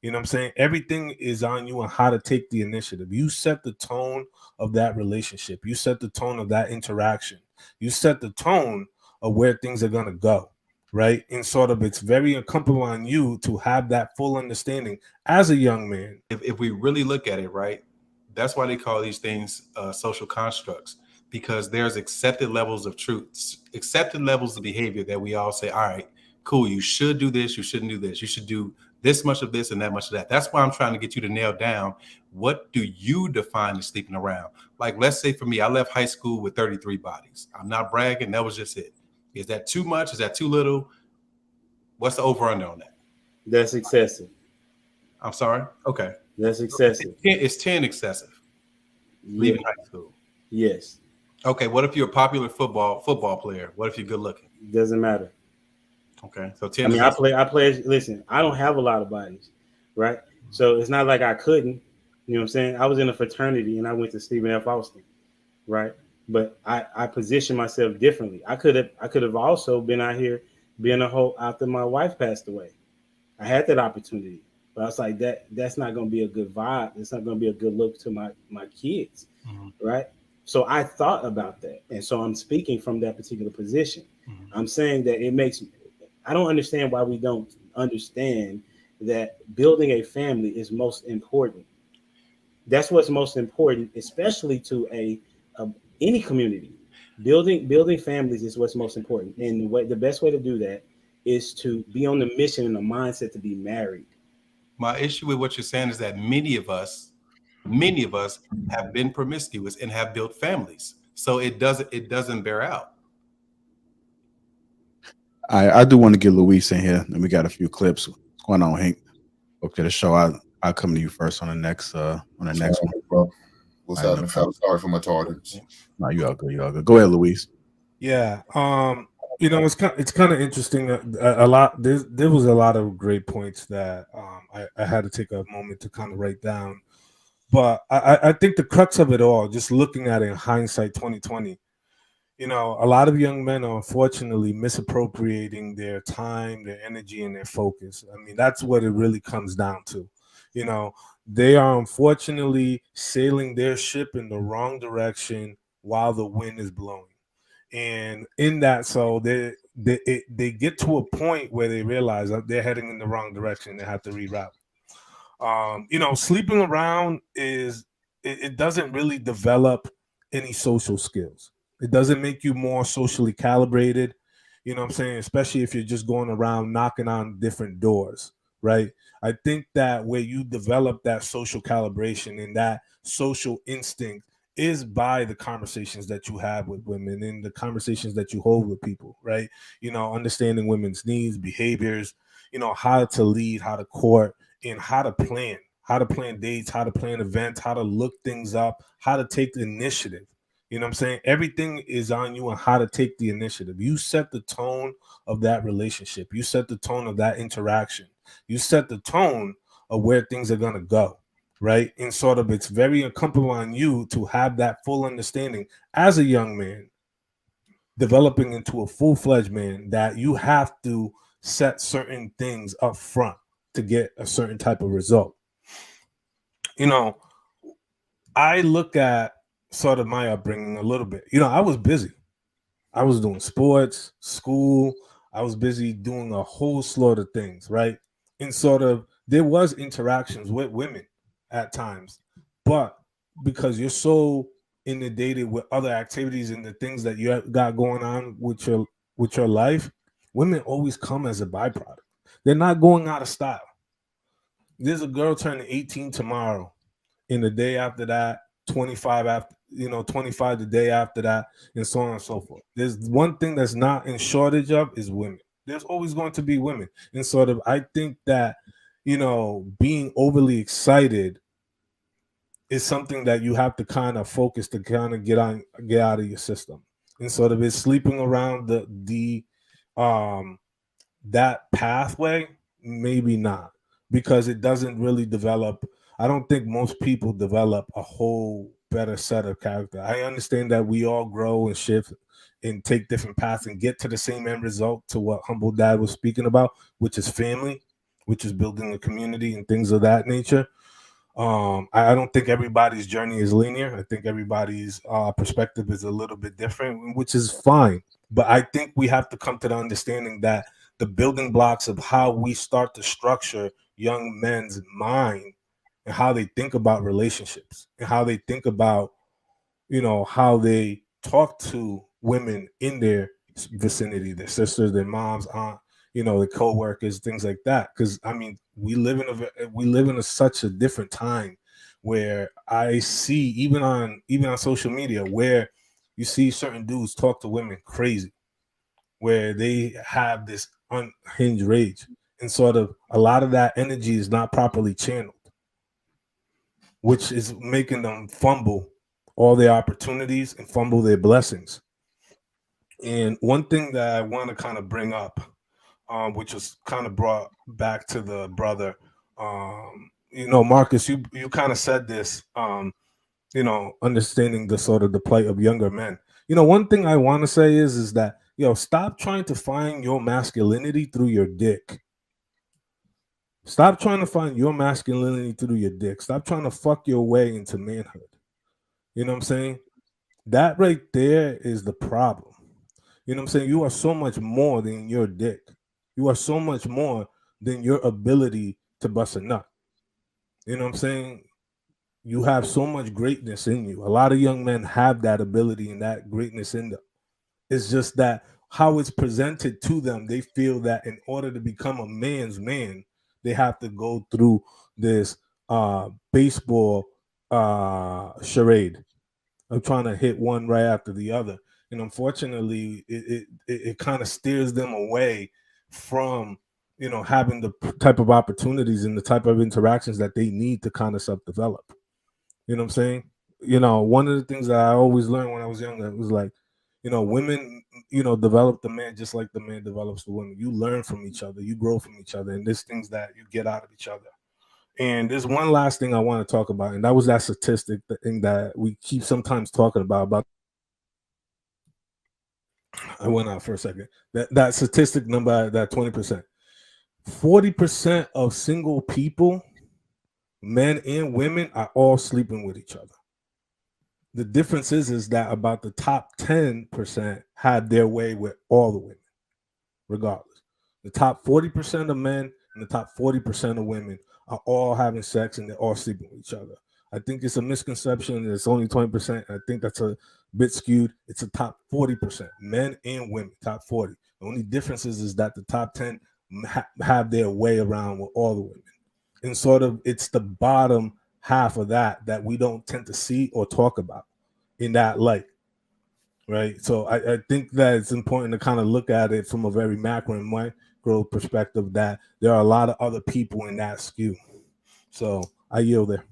You know what I'm saying? Everything is on you on how to take the initiative. You set the tone of that relationship. You set the tone of that interaction. You set the tone of where things are going to go, right? And sort of it's very incumbent on you to have that full understanding as a young man. If we really look at it, right, that's why they call these things social constructs, because there's accepted levels of truth, accepted levels of behavior that we all say, all right, cool, you should do this, you shouldn't do this, you should do this much of this and that much of that. That's why I'm trying to get you to nail down, what do you define as sleeping around? Like, let's say for me, I left high school with 33 bodies. I'm not bragging, that was just it. Is that too much? Is that too little? What's the over under on that? That's excessive. I'm sorry. Okay. That's excessive. It's 10 excessive. Leaving high school. Yes. Okay. What if you're a popular football player? What if you're good looking? Doesn't matter. Okay. So 10. I mean, I play. Listen, I don't have a lot of bodies, right? So it's not like I couldn't. You know what I'm saying? I was in a fraternity and I went to Stephen F. Austin, right? But I positioned myself differently. I could have also been out here being a hoe after my wife passed away. I had that opportunity. But I was like, that's not going to be a good vibe. It's not going to be a good look to my kids, right? So I thought about that. And so I'm speaking from that particular position. I'm saying that I don't understand why we don't understand that building a family is most important. That's what's most important, especially to any community. Building families is what's most important. And the best way to do that is to be on the mission and the mindset to be married. My issue with what you're saying is that many of us have been promiscuous and have built families. So it doesn't bear out. I do want to get Luis in here, and we got a few clips. What's going on, Hank? Okay, the show. I'll come to you first on the next one. Bro. What's happening? Sorry for my tardiness. No, you all good. You all good. Go ahead, Luis. Yeah. You know, it's kind of interesting. A lot there was a lot of great points that I had to take a moment to kind of write down. But I think the crux of it all, just looking at it in hindsight 2020, you know, a lot of young men are unfortunately misappropriating their time, their energy, and their focus. I mean, that's what it really comes down to. You know, they are unfortunately sailing their ship in the wrong direction while the wind is blowing. And in that, so they get to a point where they realize that they're heading in the wrong direction. They have to reroute. You know, sleeping around it doesn't really develop any social skills. It doesn't make you more socially calibrated. You know what I'm saying? Especially if you're just going around knocking on different doors, right? I think that where you develop that social calibration and that social instinct is by the conversations that you have with women and the conversations that you hold with people, right? You know, understanding women's needs, behaviors, you know, how to lead, how to court, and how to plan dates, how to plan events, how to look things up, how to take the initiative. You know what I'm saying? Everything is on you on how to take the initiative. You set the tone of that relationship. You set the tone of that interaction. You set the tone of where things are going to go. Right. And sort of it's very incumbent on you to have that full understanding as a young man, developing into a full-fledged man, that you have to set certain things up front to get a certain type of result. You know, I look at sort of my upbringing a little bit. You know, I was busy. I was doing sports, school. I was busy doing a whole slew of things. Right. And sort of there was interactions with women at times, but because you're so inundated with other activities and the things that you got going on with your life, women always come as a byproduct. They're not going out of style. There's a girl turning 18 tomorrow, and the day after that, 25 after, 25 the day after that, and so on and so forth. There's one thing that's not in shortage of is women. There's always going to be women, and sort of I think that being overly excited is something that you have to kind of focus to kind of get out of your system. And sort of it's sleeping around that pathway, maybe not, because it doesn't really develop. I don't think most people develop a whole better set of character. I understand that we all grow and shift and take different paths and get to the same end result, to what Humble Dad was speaking about, which is family, which is building a community and things of that nature. I don't think everybody's journey is linear. I think everybody's perspective is a little bit different, which is fine. But I think we have to come to the understanding that the building blocks of how we start to structure young men's mind and how they think about relationships and how they think about, how they talk to women in their vicinity, their sisters, their moms, aunt, the co-workers, things like that. Because I mean, we live in such a different time where I see even on social media where you see certain dudes talk to women crazy, where they have this unhinged rage, and sort of a lot of that energy is not properly channeled, which is making them fumble all their opportunities and fumble their blessings. And one thing that I want to kind of bring up, which was kind of brought back to the brother, Marcus, you kind of said this, understanding the sort of the plight of younger men. One thing I want to say is that, stop trying to find your masculinity through your dick. Stop trying to find your masculinity through your dick. Stop trying to fuck your way into manhood. You know what I'm saying? That right there is the problem. You know what I'm saying? You are so much more than your dick. You are so much more than your ability to bust a nut. You know what I'm saying? You have so much greatness in you. A lot of young men have that ability and that greatness in them. It's just that how it's presented to them, they feel that in order to become a man's man, they have to go through this baseball charade of trying to hit one right after the other. And unfortunately, it kind of steers them away from, having the type of opportunities and the type of interactions that they need to kind of self-develop. You know what I'm saying? One of the things that I always learned when I was younger was like, women, develop the man just like the man develops the woman. You learn from each other, you grow from each other, and there's things that you get out of each other. And there's one last thing I want to talk about, and that was that statistic, the thing that we keep sometimes talking about. I went out for a second. That statistic number, that 20%. 40% of single people, men and women, are all sleeping with each other. The difference is that about the top 10% had their way with all the women, regardless. The top 40% of men and the top 40% of women are all having sex and they're all sleeping with each other. I think it's a misconception. It's only 20%. I think that's a bit skewed. It's a top 40%, men and women, top 40. The only difference is that the top 10 have their way around with all the women. And sort of it's the bottom half of that we don't tend to see or talk about in that light. Right. So I think that it's important to kind of look at it from a very macro and micro perspective, that there are a lot of other people in that skew. So I yield there.